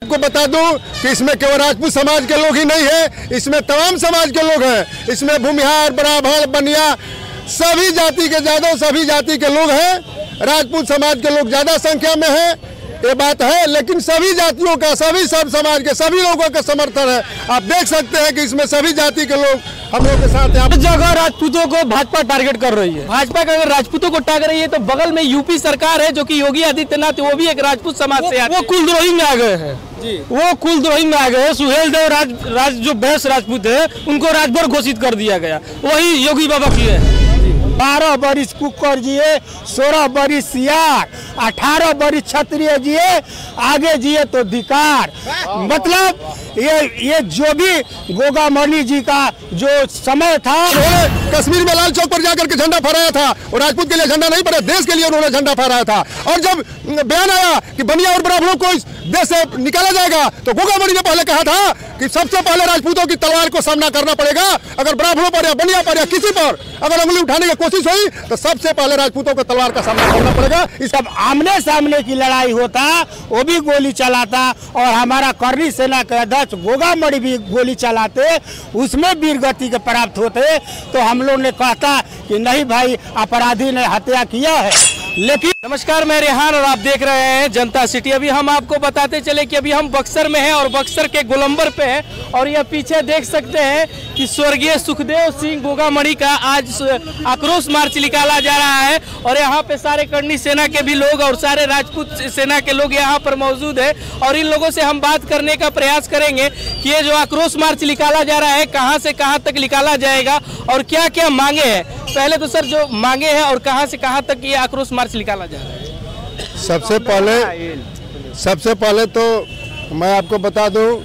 आपको बता दूं कि इसमें केवल राजपूत समाज के लोग ही नहीं है, इसमें तमाम समाज के लोग हैं। इसमें भूमिहार, ब्राह्मण, बनिया, सभी जाति के जादव, सभी जाति के लोग हैं। राजपूत समाज के लोग ज्यादा संख्या में है, ये बात है, लेकिन सभी जातियों का, सभी सब समाज के सभी लोगों का समर्थन है। आप देख सकते हैं कि इसमें सभी जाति के लोग हम लोग के साथ हैं। जगह राजपूतों को भाजपा टारगेट कर रही है। भाजपा का अगर राजपूतों को टारगेट रही है तो बगल में यूपी सरकार है जो कि योगी आदित्यनाथ, वो भी एक राजपूत समाज से आते हैं। वो कुलद्रोही में आ गए हैं जी, वो कुलद्रोही में आ गए। सुहेल देव राज जो बैस राजपूत है उनको राजभर घोषित कर दिया गया, वही योगी बाबा की है। 12 बरिस कुकर जिए, 16 बरिस सियार, 18 बरिस क्षत्रिय जिए, आगे जिए तो धिकार। मतलब ये जो भी गोगामणि जी का जो समय था, कश्मीर में लाल चौक पर जाकर के झंडा फहराया था और राजपूत के लिए झंडा नहीं फहराया, देश के लिए उन्होंने झंडा फहराया था। और जब बयान आया कि बनिया और ब्राह्मणों को इस देश से निकाला जाएगा तो गोगामणि ने पहले कहा था कि सबसे पहले राजपूतों की तलवार को सामना करना पड़ेगा। अगर ब्राह्मणों पर या बनिया पर या किसी पर अगर उंगली उठाने की कोशिश हुई तो सबसे पहले राजपूतों को तलवार का सामना करना पड़ेगा। इस सब आमने सामने की लड़ाई होता, वो भी गोली चलाता और हमारा करनी सेना के अध्यक्ष गोगामणि भी गोली चलाते, उसमें वीर गति के प्राप्त होते, तो हम लोग ने कहता कि नहीं भाई, अपराधी ने हत्या किया है। लेकिन नमस्कार, मैं रेहान और आप देख रहे हैं जनता सिटी। अभी हम आपको बताते चले कि अभी हम बक्सर में हैं और बक्सर के गोलंबर पे हैं और यह पीछे देख सकते हैं कि स्वर्गीय सुखदेव सिंह गोगामणि का आज आक्रोश मार्च निकाला जा रहा है और यहाँ पे सारे करनी सेना के भी लोग और सारे राजपूत सेना के लोग यहाँ पर मौजूद है और इन लोगों से हम बात करने का प्रयास करेंगे कि ये जो आक्रोश मार्च निकाला जा रहा है कहाँ से कहाँ तक निकाला जाएगा और क्या क्या मांगे हैं। पहले तो सर जो मांगे हैं और कहाँ से कहाँ तक ये आक्रोश मार्च निकाला जा रहा है। सबसे पहले तो मैं आपको बता दूं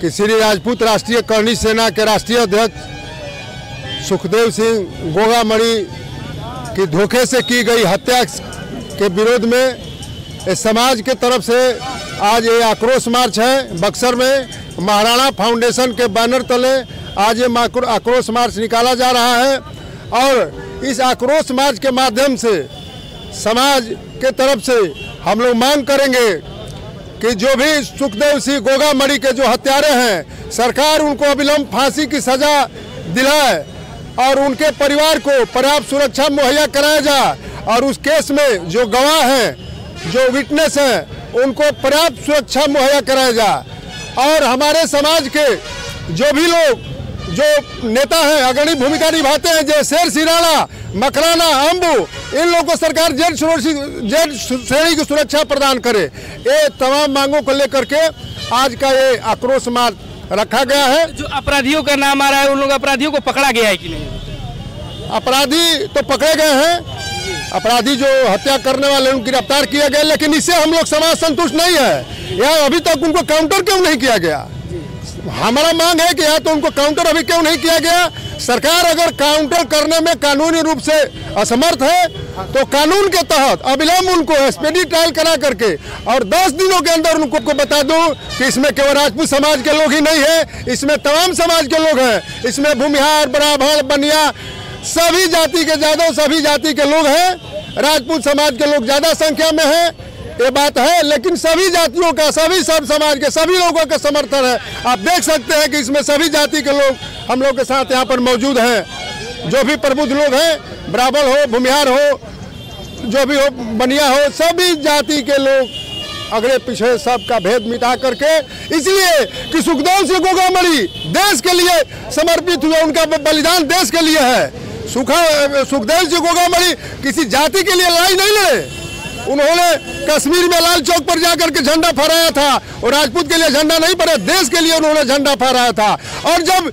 कि श्री राजपूत राष्ट्रीय करनी सेना के राष्ट्रीय अध्यक्ष सुखदेव सिंह गोगामणि की धोखे से की गई हत्या के विरोध में इस समाज के तरफ से आज ये आक्रोश मार्च है। बक्सर में महाराणा फाउंडेशन के बैनर तले आज ये आक्रोश मार्च निकाला जा रहा है और इस आक्रोश मार्च के माध्यम से समाज के तरफ से हम लोग मांग करेंगे कि जो भी सुखदेव सिंह गोगामणि के जो हत्यारे हैं, सरकार उनको अविलंब फांसी की सजा दिलाए और उनके परिवार को पर्याप्त सुरक्षा मुहैया कराया जाए और उस केस में जो गवाह हैं, जो विटनेस हैं, उनको पर्याप्त सुरक्षा मुहैया कराया जाए। और हमारे समाज के जो भी लोग जो नेता हैं, अग्रणी भूमिका निभाते हैं, जैसे शेर सिराना, मकराना, अम्बू, इन लोगों को सरकार जेल श्रेणी की सुरक्षा प्रदान करे। ये तमाम मांगों को लेकर के आज का ये आक्रोश मार्च रखा गया है। जो अपराधियों का नाम आ रहा है, उन लोग अपराधियों को पकड़ा गया है कि नहीं? अपराधी तो पकड़े गए हैं, अपराधी जो हत्या करने वाले उनको गिरफ्तार किया गया, लेकिन इससे हम लोग समाज संतुष्ट नहीं है। या अभी तक उनको काउंटर क्यों नहीं किया गया? हमारा मांग है कि या तो उनको काउंटर अभी क्यों नहीं किया गया। सरकार अगर काउंटर करने में कानूनी रूप से असमर्थ है तो कानून के तहत अविलंब उनको स्पीडी ट्रायल करा करके और 10 दिनों के अंदर उनको बता दूं कि इसमें केवल राजपूत समाज के लोग ही नहीं है, इसमें तमाम समाज के लोग हैं। इसमें भूमिहार, ब्राह्मण, बनिया, सभी जाति के जादव, सभी जाति के लोग हैं। राजपूत समाज के लोग ज्यादा संख्या में है, ये बात है, लेकिन सभी जातियों का, सभी सब समाज के सभी लोगों का समर्थन है। आप देख सकते हैं कि इसमें सभी जाति के लोग हम लोग के साथ यहाँ पर मौजूद हैं। जो भी प्रबुद्ध लोग हैं, ब्राह्मण हो, भूमिहार हो, जो भी हो, बनिया हो, सभी जाति के लोग अगले पिछड़े सबका भेद मिटा करके, इसलिए कि सुखदेव सिंह गोगामणि देश के लिए समर्पित हुए, उनका बलिदान देश के लिए है। सुखदेव सिंह गोगामणि किसी जाति के लिए लड़ाई नहीं लड़े, उन्होंने कश्मीर में लाल चौक पर जाकर के झंडा फहराया था और राजपूत के लिए झंडा नहीं फहराया, देश के लिए उन्होंने झंडा फहराया था। और जब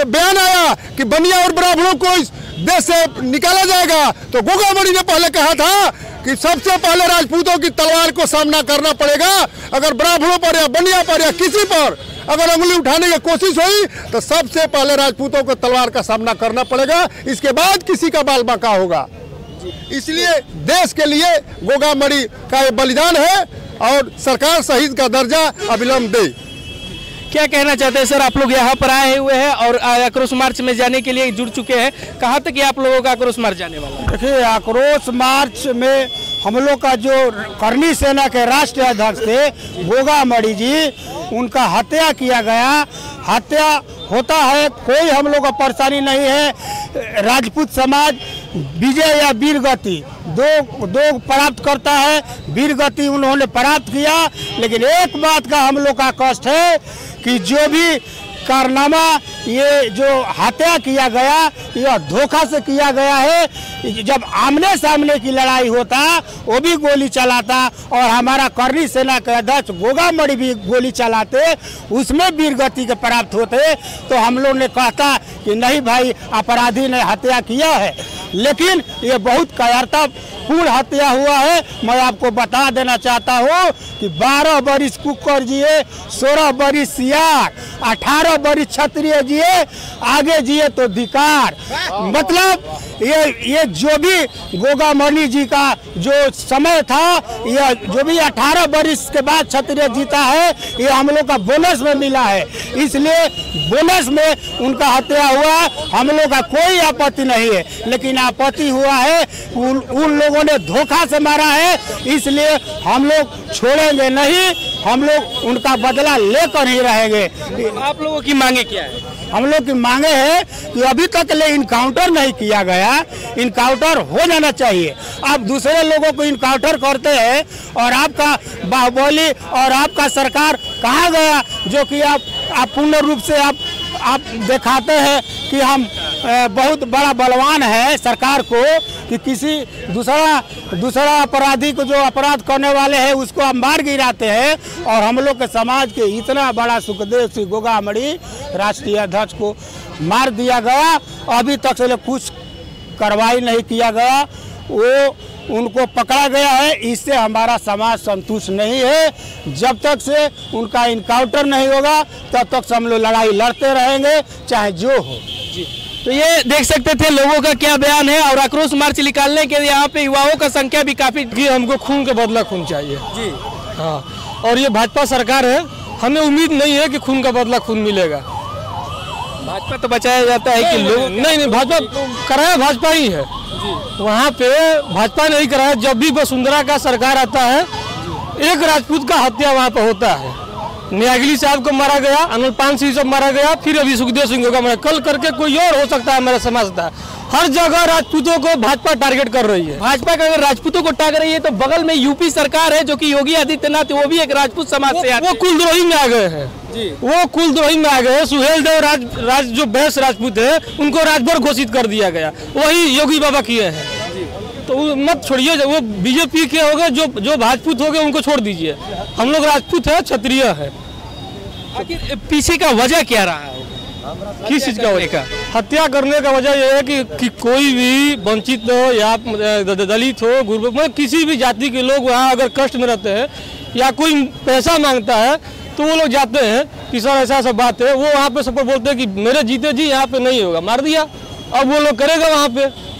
बयान आया कि बनिया और ब्राह्मणों को इस देश से निकाला जाएगा तो गोगामणि ने पहले कहा था कि सबसे पहले राजपूतों की तलवार को सामना करना पड़ेगा। अगर ब्राह्मणों पर या बनिया पर या किसी पर अगर उंगली उठाने की कोशिश हुई तो सबसे पहले राजपूतों को तलवार का सामना करना पड़ेगा, इसके बाद किसी का बाल बांका होगा। इसलिए देश के लिए गोगामणि का ये बलिदान है और सरकार शहीद का दर्जा अविलंब दे। क्या कहना चाहते हैं सर? आप लोग यहाँ पर आए हुए हैं और आक्रोश मार्च में जाने के लिए जुड़ चुके हैं, कहाँ तक ये आप लोगों का आक्रोश मार्च जाने वाला है? देखिए, आक्रोश मार्च में हम लोग का जो करनी सेना के राष्ट्रीय अध्यक्ष थे गोगा मणि जी, उनका हत्या किया गया। हत्या होता है, कोई हम लोग को परेशानी नहीं है। राजपूत समाज विजय या वीर गति दो प्राप्त करता है। वीर गति उन्होंने प्राप्त किया, लेकिन एक बात का हम लोग का कष्ट है कि जो भी कारनामा ये जो हत्या किया गया, यह धोखा से किया गया है। जब आमने सामने की लड़ाई होता वो भी गोली चलाता, और हमारा करनी सेना के अध्यक्ष गोगा मणि भी गोली चलाते, उसमें वीरगति के प्राप्त होते, तो हम लोग ने कहता कि नहीं भाई अपराधी ने हत्या किया है। लेकिन ये बहुत कायरतापूर्ण हत्या हुआ है। मैं आपको बता देना चाहता हूँ कि 12 बरिस कुकर जिए, 16 बरिस सियार, 18 बरिस क्षत्रिय जिए, आगे जिए तो धिकार। मतलब ये जो भी गोगा मणि जी का जो समय था, यह जो भी 18 बरिस के बाद क्षत्रिय जीता है, ये हम लोग का बोनस में मिला है। इसलिए बोनस में उनका हत्या हुआ, हम लोग का कोई आपत्ति नहीं है। लेकिन आपत्ति हुआ है उन लोगों ने धोखा से मारा है, इसलिए हम लोग छोड़ेंगे नहीं, हम लोग उनका बदला लेकर ही रहेंगे। आप लोगों की मांगे क्या है? हम लोग की मांगे है कि अभी तक ले इनकाउंटर नहीं किया गया, इनकाउंटर हो जाना चाहिए। आप दूसरे लोगों को इनकाउंटर करते हैं और आपका बाहुबली और आपका सरकार कहाँ गया, जो कि आप पूर्ण रूप से आप दिखाते हैं कि हम बहुत बड़ा बलवान है सरकार को, कि किसी दूसरा अपराधी को जो अपराध करने वाले हैं उसको हम मार गिराते हैं, और हम लोग के समाज के इतना बड़ा सुखदेव सिंह गोगा मणि राष्ट्रीय अध्यक्ष को मार दिया गया। अभी तक से कुछ कार्रवाई नहीं किया गया, वो उनको पकड़ा गया है। इससे हमारा समाज संतुष्ट नहीं है। जब तक से उनका इनकाउंटर नहीं होगा तब तक हम लोग लड़ाई लड़ते रहेंगे, चाहे जो हो। तो ये देख सकते थे लोगों का क्या बयान है। और आक्रोश मार्च निकालने के लिए यहाँ पे युवाओं का संख्या भी काफी। हमको खून के बदला खून चाहिए जी। हाँ, और ये भाजपा सरकार है, हमें उम्मीद नहीं है कि खून का बदला खून मिलेगा। भाजपा तो बचाया जाता है कि लोग नहीं, भाजपा कराया भाजपा ही है। वहाँ पे भाजपा ने ही कराया। जब भी वसुंधरा का सरकार आता है, एक राजपूत का हत्या वहाँ पे होता है। न्यागिली साहब को मारा गया, अनिल पान सिंह सब मारा गया, फिर अभी सुखदेव सिंह को मारा। कल करके कोई और हो सकता है, मेरा समझता है। हर जगह राजपूतों को भाजपा टारगेट कर रही है। भाजपा का अगर राजपूतों को टारगेट रही है तो बगल में यूपी सरकार है जो कि योगी आदित्यनाथ, वो भी एक राजपूत समाज से आते हैं। वो कुलद्रोही में आ गए हैं जी। वो कुलद्रोही में आ गए। सुहेल देव राज जो बैस राजपूत है, उनको राजभर घोषित कर दिया गया, वही योगी बाबा किए हैं। तो मत छोड़िए, वो बीजेपी के हो गए, जो भाजपूत हो गए उनको छोड़ दीजिए। हम लोग राजपूत है, क्षत्रिय है। आखिर पीछे का वजह क्या रहा है? किस चीज का वजह का हत्या करने का वजह यह है कि कोई भी वंचित हो या दलित हो, गुरबा, किसी भी जाति के लोग वहाँ अगर कष्ट में रहते हैं या कोई पैसा मांगता है तो वो लोग जाते हैं कि सर ऐसा सब बात है। वो वहाँ पे सब बोलते हैं कि मेरे जीते जी यहाँ पे नहीं होगा, मार दिया। अब वो लोग करेगा वहाँ पे।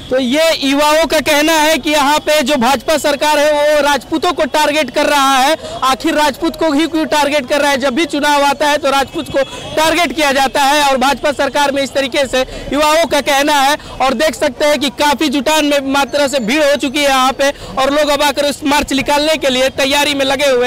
तो ये युवाओं का कहना है कि यहाँ पे जो भाजपा सरकार है वो राजपूतों को टारगेट कर रहा है। आखिर राजपूत को ही क्यों टारगेट कर रहा है? जब भी चुनाव आता है तो राजपूत को टारगेट किया जाता है, और भाजपा सरकार में इस तरीके से युवाओं का कहना है। और देख सकते हैं कि काफी जुटान में मात्रा से भीड़ हो चुकी है यहाँ पे, और लोग अब आकर इस मार्च निकालने के लिए तैयारी में लगे हुए हैं।